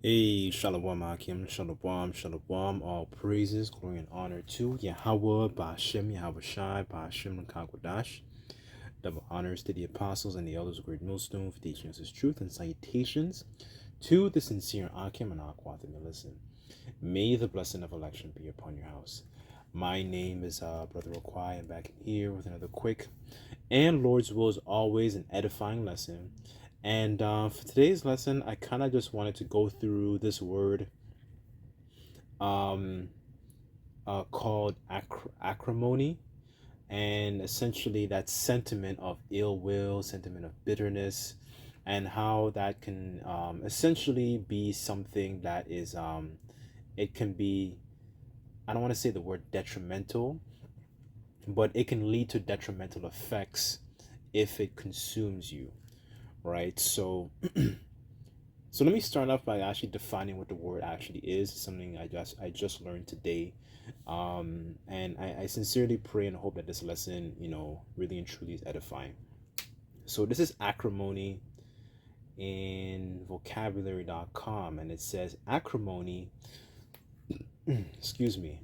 Hey, Shalom, Akim, Shalom, Shalom, all praises, glory, and honor to Yahweh, Ba'ashem, Yahweh Shai, Ba'ashem, Kakwadash. Double honors to the apostles and the elders of Great Millstone for teaching us his truth, and salutations to the sincere Akim and Aqua that may listen. May the blessing of election be upon your house. My name is Brother Okwai. I'm back in here with another quick and Lord's will is always an edifying lesson. And for today's lesson, I kind of just wanted to go through this word um, called acrimony, and essentially that sentiment of ill will, sentiment of bitterness, and how that can essentially be something that is, it can be, I don't want to say the word detrimental, but it can lead to detrimental effects if it consumes you, right? So let me start off by actually defining what the word actually is. It's something I just learned today, and I sincerely pray and hope that this lesson, really and truly is edifying. So this is acrimony in vocabulary.com, and it says acrimony, excuse me,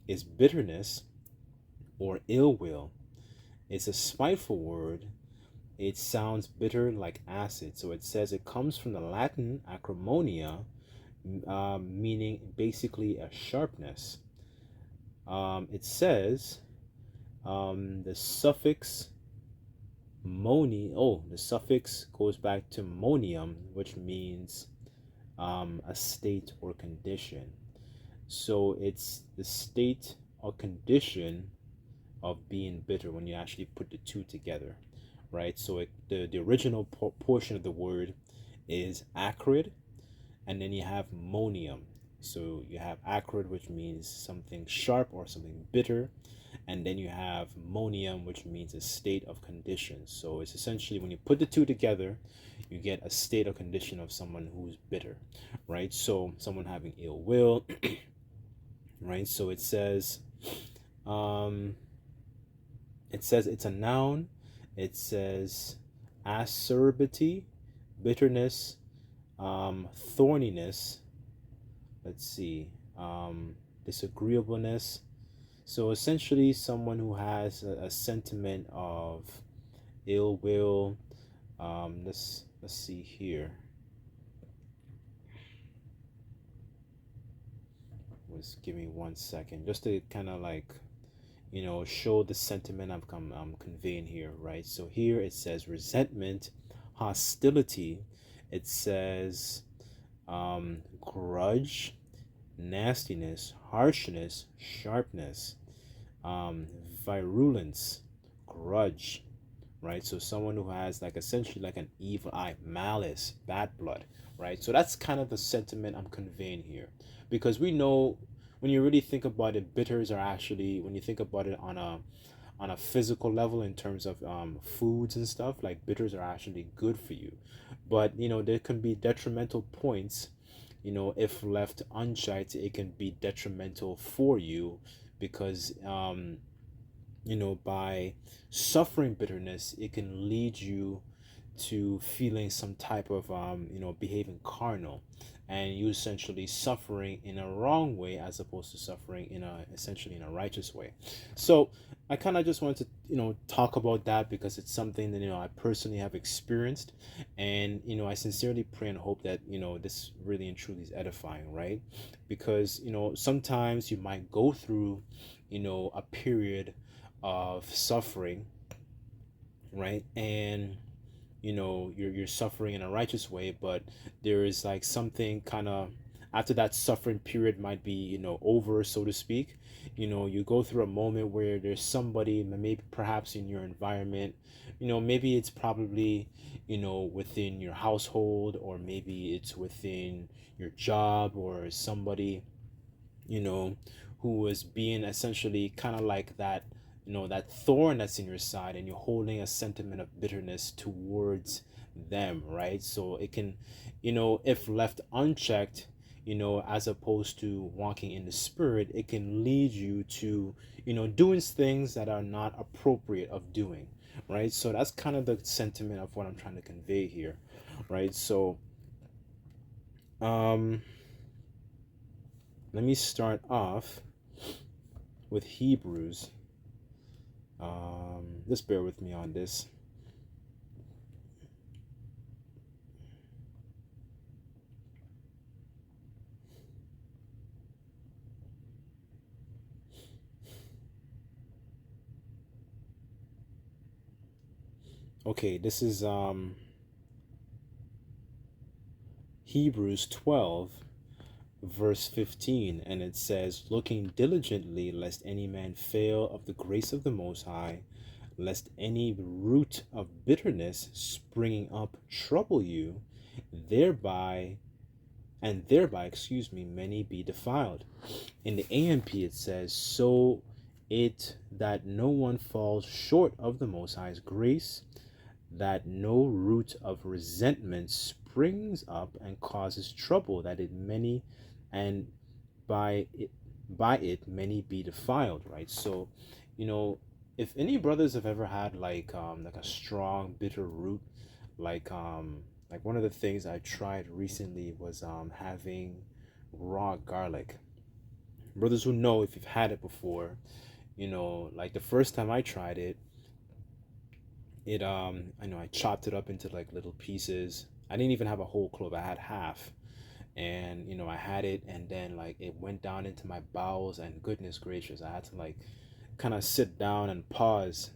is bitterness or ill will. It's a spiteful word. It sounds bitter like acid. So it says it comes from the Latin acrimonia, meaning basically a sharpness. It says the suffix the suffix goes back to monium, which means a state or condition. So it's the state or condition of being bitter when you actually put the two together, right? So the original portion of the word is acrid, and then you have monium. So you have acrid, which means something sharp or something bitter, and then you have monium, which means a state of condition. So it's essentially when you put the two together, you get a state or condition of someone who's bitter, right? So someone having ill will, right? So um, it says it's a noun. It says acerbity, bitterness, thorniness. Let's see, disagreeableness. So essentially, someone who has a sentiment of ill will. Let's see here. Just give me 1 second, just to kind of like, show the sentiment I'm conveying here, right? So here it says resentment, hostility. It says grudge, nastiness, harshness, sharpness, virulence, grudge, right? So someone who has like essentially like an evil eye, malice, bad blood, right? So that's kind of the sentiment I'm conveying here, because we know when you really think about it, bitters are actually, when you think about it on a physical level in terms of foods and stuff, like bitters are actually good for you, but there can be detrimental points. If left unchecked, it can be detrimental for you, because by suffering bitterness, it can lead you to feeling some type of behaving carnal, and you essentially suffering in a wrong way as opposed to suffering in a essentially in a righteous way. So I kind of just wanted to talk about that, because it's something that I personally have experienced, and I sincerely pray and hope that this really and truly is edifying, right? Because sometimes you might go through a period of suffering, right? And you're suffering in a righteous way, but there is like something kind of after that suffering period might be over, so to speak. You go through a moment where there's somebody, maybe perhaps in your environment, maybe it's probably within your household, or maybe it's within your job, or somebody you know, who is being essentially kind of like that, that thorn that's in your side, and you're holding a sentiment of bitterness towards them, right? So it can, if left unchecked, as opposed to walking in the spirit, it can lead you to, doing things that are not appropriate of doing, right? So that's kind of the sentiment of what I'm trying to convey here, right? So Um, let me start off with Hebrews. Just bear with me on this. Okay, this is Hebrews 12 verse 15, and it says, looking diligently lest any man fail of the grace of the Most High, lest any root of bitterness springing up trouble you, thereby many be defiled. In the AMP it says, so it that no one falls short of the Most High's grace, that no root of resentment springs up and causes trouble, that it many, and by it many be defiled, right? So, if any brothers have ever had like a strong bitter root, like one of the things I tried recently was having raw garlic. Brothers who know, if you've had it before, like the first time I tried it, I know I chopped it up into like little pieces. I didn't even have a whole clove, I had half. And I had it, and then like it went down into my bowels, and goodness gracious, I had to like kind of sit down and pause,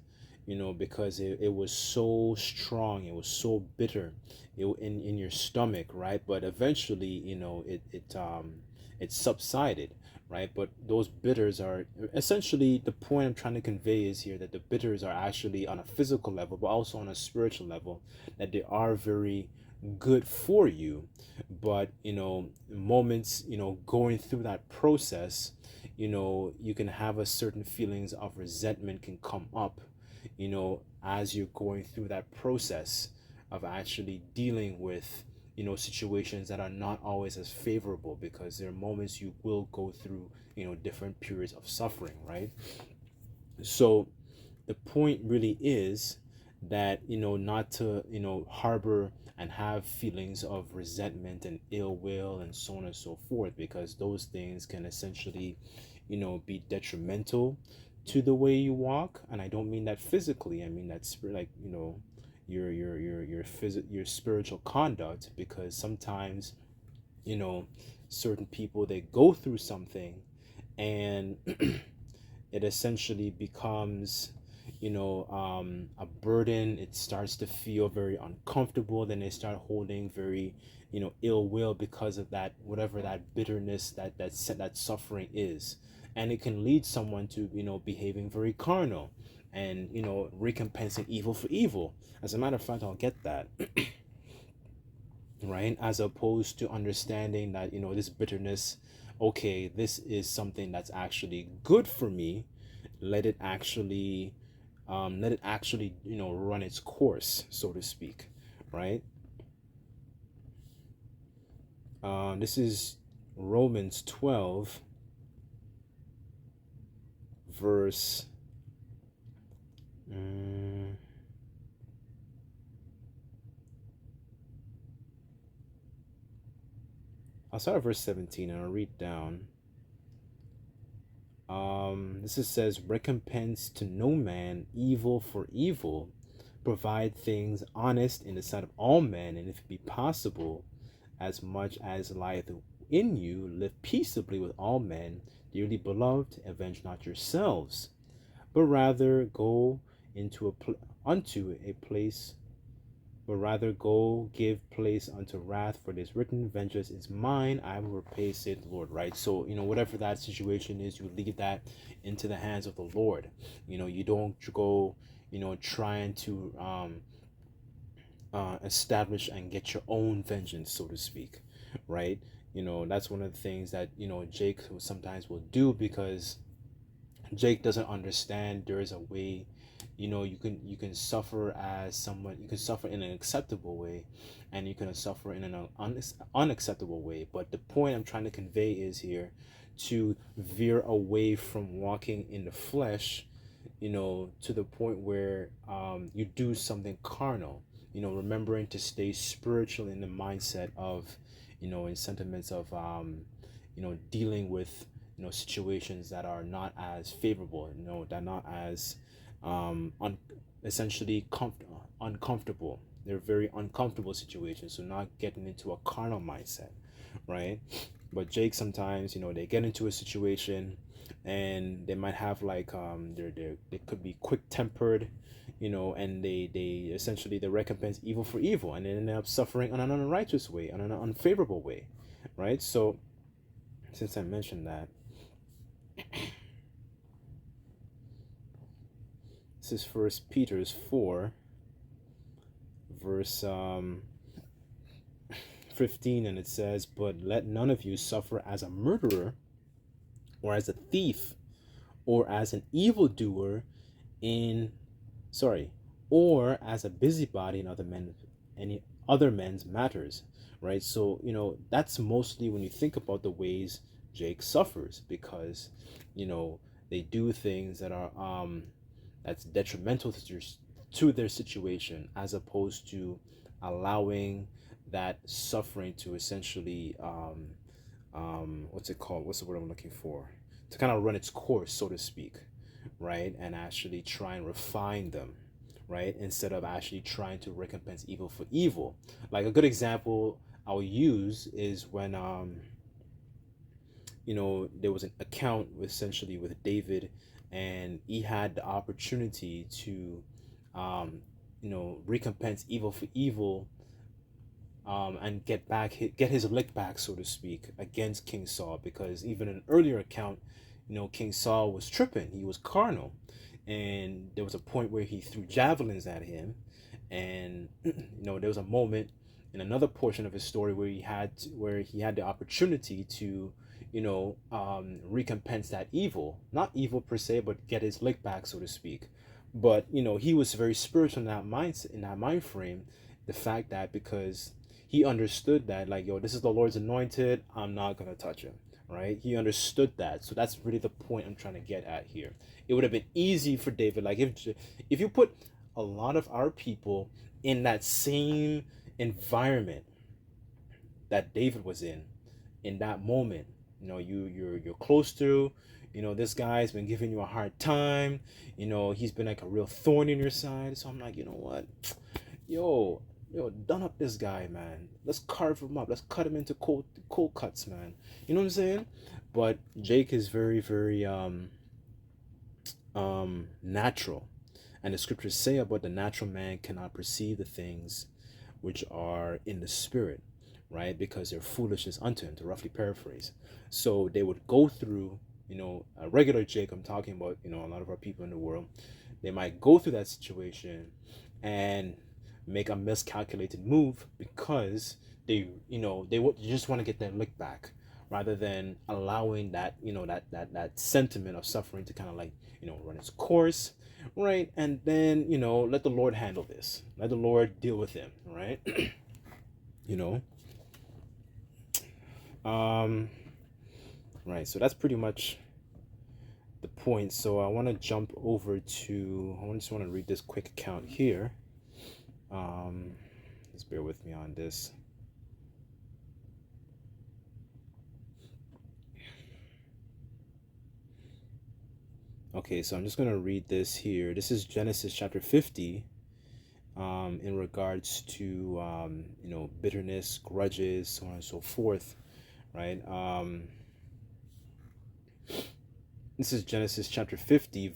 because it was so strong, it was so bitter, in your stomach, right? But eventually, it subsided, right? But those bitters are essentially, the point I'm trying to convey is here that the bitters are actually on a physical level, but also on a spiritual level, that they are very good for you. But moments, going through that process, you can have a certain feelings of resentment can come up, as you're going through that process of actually dealing with situations that are not always as favorable, because there are moments you will go through different periods of suffering, right? So the point really is that not to harbor and have feelings of resentment and ill will and so on and so forth, because those things can essentially be detrimental to the way you walk. And I don't mean that physically, I mean that like your spiritual conduct, because sometimes certain people, they go through something, and it essentially becomes a burden. It starts to feel very uncomfortable, then they start holding very ill will because of that, whatever that bitterness, that suffering is. And it can lead someone to behaving very carnal, and recompensing evil for evil. As a matter of fact, I'll get that. Right? As opposed to understanding that this bitterness, okay, this is something that's actually good for me. Let it actually run its course, so to speak. Right? This is Romans 12 verse I'll start at verse 17 and I'll read down. Says, recompense to no man evil for evil, provide things honest in the sight of all men, and if it be possible, as much as lieth in you, live peaceably with all men. Dearly beloved, avenge not yourselves, but rather go unto a place but rather go give place unto wrath, for it is written, vengeance is mine, I will repay, saith the Lord. Right? So whatever that situation is, you leave that into the hands of the Lord. You don't go trying to establish and get your own vengeance, so to speak. Right? That's one of the things that Jake sometimes will do, because Jake doesn't understand there is a way. You can suffer as someone, you can suffer in an acceptable way, and you can suffer in an unacceptable way. But the point I'm trying to convey is here to veer away from walking in the flesh, to the point where you do something carnal. remembering to stay spiritual in the mindset of, in sentiments of, dealing with, situations that are not as favorable, that are not as, essentially uncomfortable. They're very uncomfortable situations. So not getting into a carnal mindset, right? But Jake sometimes, they get into a situation and they might have like they could be quick tempered, and they essentially they recompense evil for evil and they end up suffering on an unrighteous way, on an unfavorable way, right? So since I mentioned that, this is First Peter's 4, verse 15, and it says, "But let none of you suffer as a murderer, or as a thief, or as an evildoer in sorry, or as a busybody in any other men's matters," right? So, that's mostly when you think about the ways Jake suffers, because, they do things that are that's detrimental to their situation, as opposed to allowing that suffering to essentially what's it called? What's the word I'm looking for? To kind of run its course, so to speak, right? And actually try and refine them, right? Instead of actually trying to recompense evil for evil. Like a good example I'll use is when there was an account essentially with David, and he had the opportunity to recompense evil for evil, and get his lick back, so to speak, against King Saul, because even in an earlier account, King Saul was tripping, he was carnal, and there was a point where he threw javelins at him, and there was a moment in another portion of his story where he had the opportunity to recompense that evil, not evil per se, but get his lick back, so to speak. But he was very spiritual in that mind frame, the fact that because he understood that, like, yo, this is the Lord's anointed, I'm not gonna touch him, right? He understood that. So that's really the point I'm trying to get at here. It would have been easy for David, like, if you put a lot of our people in that same environment that David was in that moment, you're close to, this guy's been giving you a hard time, he's been like a real thorn in your side. So I'm like, you know what, yo, done up this guy, man. Let's carve him up. Let's cut him into cold cuts, man. You know what I'm saying? But Jake is very, very natural, and the scriptures say about the natural man cannot perceive the things which are in the spirit, right? Because they're foolishness unto him, to roughly paraphrase. So they would go through, a regular Jake, I'm talking about, a lot of our people in the world, they might go through that situation and make a miscalculated move because they just want to get their lick back, rather than allowing that that sentiment of suffering to kind of like run its course, right? And then let the Lord handle this, let the Lord deal with him, right? you know right, so that's pretty much the point. So I want to jump over to, I just want to read this quick account here. Just bear with me on this. Okay, so I'm just going to read this here. This is Genesis chapter 50, in regards to, bitterness, grudges, so on and so forth, right? This is Genesis chapter 50,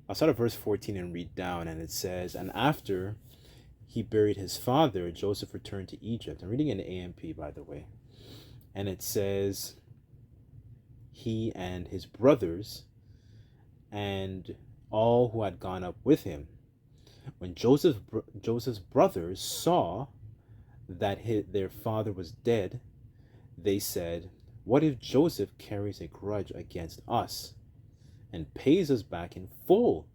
I'll start at verse 14 and read down, and it says, "And after he buried his father, Joseph returned to Egypt." I'm reading in the AMP, by the way. And it says, "He and his brothers and all who had gone up with him. When Joseph's brothers saw that their father was dead, they said, 'What if Joseph carries a grudge against us and pays us back in full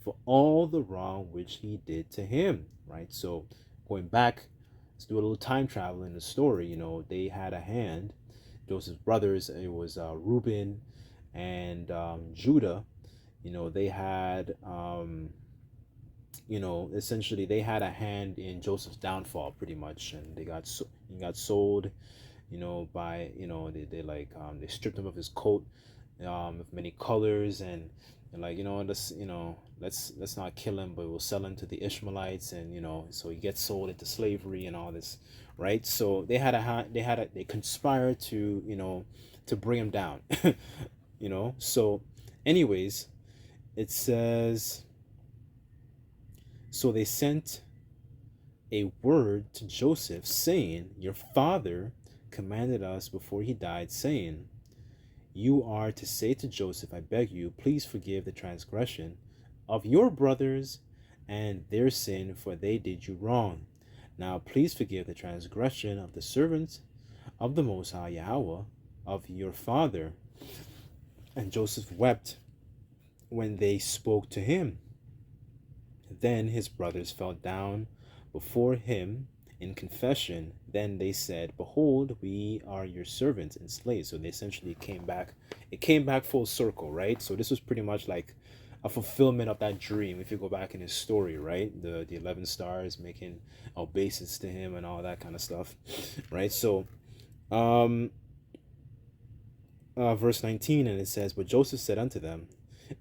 for all the wrong which he did to him?'" Right? So going back, let's do a little time travel in the story. They had a hand. Joseph's brothers, it was Reuben and Judah. They had essentially they had a hand in Joseph's downfall pretty much, and he got sold, by, they like, they stripped him of his coat, of many colors, and like, let's not kill him, but we'll sell him to the Ishmaelites, and so he gets sold into slavery and all this, right? So they conspired to, to bring him down. So anyways, it says, so they sent a word to Joseph, saying, your father commanded us before he died, saying, you are to say to Joseph, I beg you, please forgive the transgression of your brothers and their sin, for they did you wrong. Now please forgive the transgression of the servants of the Most High Yahweh, of your father. And Joseph wept when they spoke to him. Then his brothers fell down before him in confession. Then they said, behold, we are your servants and slaves. So they essentially came back. It came back full circle, right? So this was pretty much like a fulfillment of that dream. If you go back in his story, right? The 11 stars making obeisance to him and all that kind of stuff, right? So verse 19, and it says, but Joseph said unto them,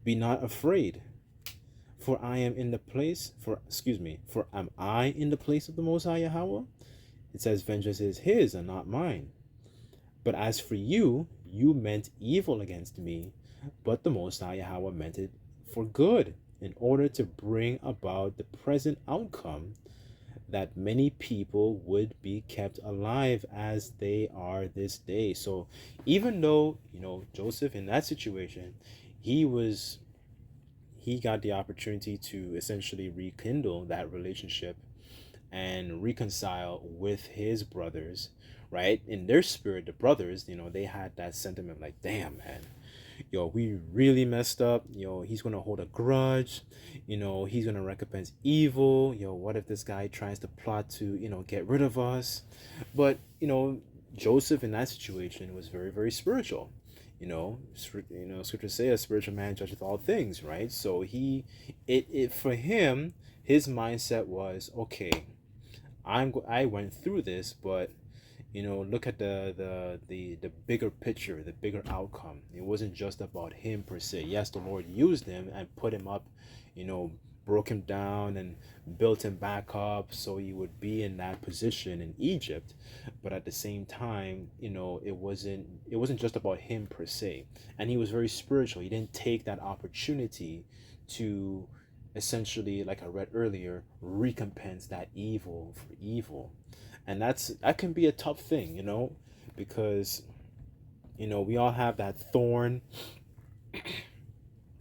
be not afraid, for I am in the place, for am I in the place of the Most High Yahweh? It says, vengeance is his and not mine. But as for you, you meant evil against me, but the Most High Yahweh meant it for good, in order to bring about the present outcome, that many people would be kept alive as they are this day. So even though, Joseph in that situation, he got the opportunity to essentially rekindle that relationship and reconcile with his brothers, right? In their spirit, the brothers, they had that sentiment like, damn, man, we really messed up. He's going to hold a grudge. He's going to recompense evil. What if this guy tries to plot to, get rid of us? But, Joseph in that situation was very, very spiritual. Scripture say a spiritual man judgeth all things, right? So for him, his mindset was, okay, I went through this, but look at the bigger picture, the bigger outcome. It wasn't just about him per se. Yes, the Lord used him and put him up, broke him down and built him back up so he would be in that position in Egypt. But at the same time, it wasn't just about him per se. And he was very spiritual. He didn't take that opportunity to essentially, like I read earlier, recompense that evil for evil. And that can be a tough thing, because we all have that thorn,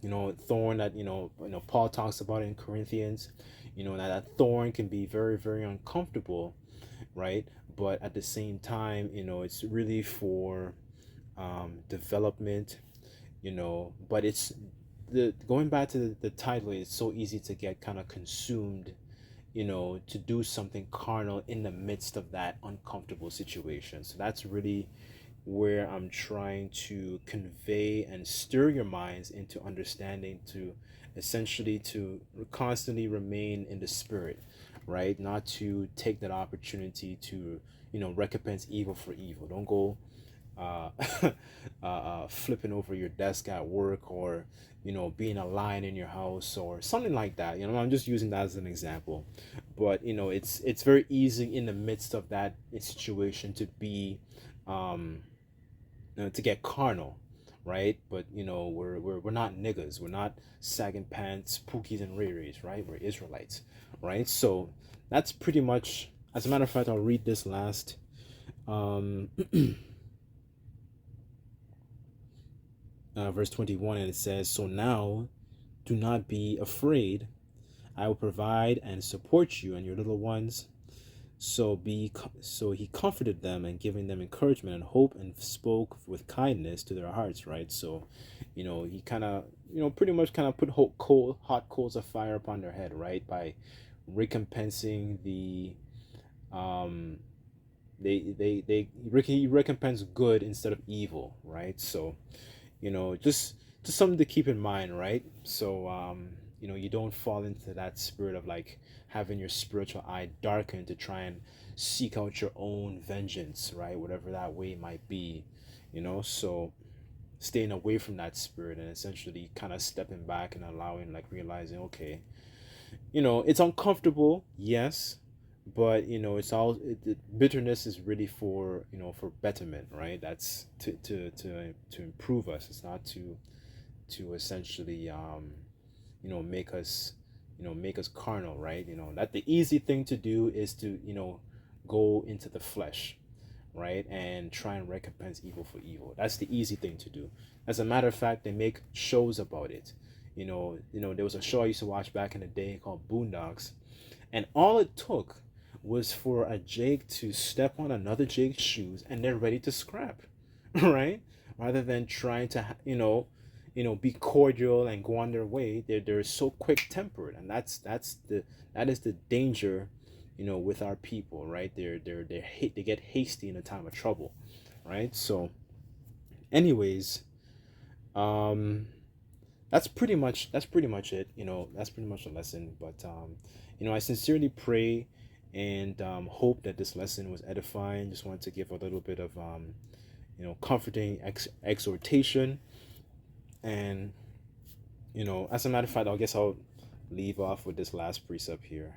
thorn that Paul talks about in Corinthians. That thorn can be very, very uncomfortable, right? But at the same time, it's really for development, but it's going back to the title, it's so easy to get kind of consumed, to do something carnal in the midst of that uncomfortable situation. So that's really where I'm trying to convey and stir your minds into understanding, to essentially to constantly remain in the spirit, right? Not to take that opportunity to, recompense evil for evil. Don't go flipping over your desk at work, or being a lion in your house or something like that. I'm just using that as an example. But it's very easy in the midst of that situation to be to get carnal, right? But we're not niggas, we're not sagging pants, pookies and rays, right? We're Israelites, right? So that's pretty much, as a matter of fact, I'll read this last verse 21, and it says, so now do not be afraid, I will provide and support you and your little ones. So he comforted them, and giving them encouragement and hope, and spoke with kindness to their hearts, right? So he kind of pretty much kind of put hot coals of fire upon their head, right? By recompensing the he recompensed good instead of evil, right? So just something to keep in mind, right? So you don't fall into that spirit of like having your spiritual eye darkened to try and seek out your own vengeance, right? Whatever that way might be, so staying away from that spirit and essentially kind of stepping back and allowing, like, realizing, okay, it's uncomfortable, yes, but bitterness is really for, for betterment, right? That's to improve us. It's not to essentially make us make us carnal, right? That the easy thing to do is to go into the flesh, right, and try and recompense evil for evil. That's the easy thing to do. As a matter of fact, they make shows about it. There was a show I used to watch back in the day called Boondocks, and all it took was for a Jake to step on another Jake's shoes and they're ready to scrap, right? Rather than trying to, be cordial and go on their way, they're so quick tempered, and that is the danger, with our people, right? They get hasty in a time of trouble, right? So, anyways, um, that's pretty much it. That's pretty much the lesson. But I sincerely pray and hope that this lesson was edifying. Just wanted to give a little bit of comforting exhortation, and as a matter of fact, I guess I'll leave off with this last precept here.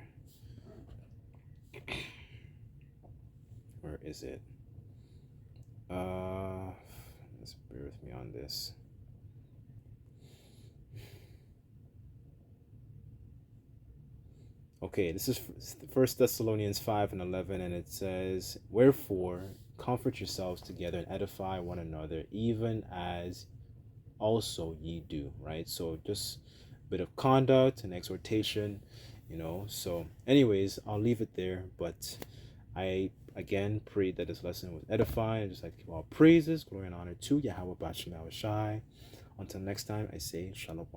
Where is it? Let's bear with me on this. Okay, this is First Thessalonians 5:11, and it says, "Wherefore comfort yourselves together and edify one another, even as also ye do." Right? So just a bit of conduct and exhortation, So, anyways, I'll leave it there. But I again pray that this lesson was edifying. I just like to give all praises, glory, and honor to Yahweh Bashim Shai. Until next time, I say Shalom.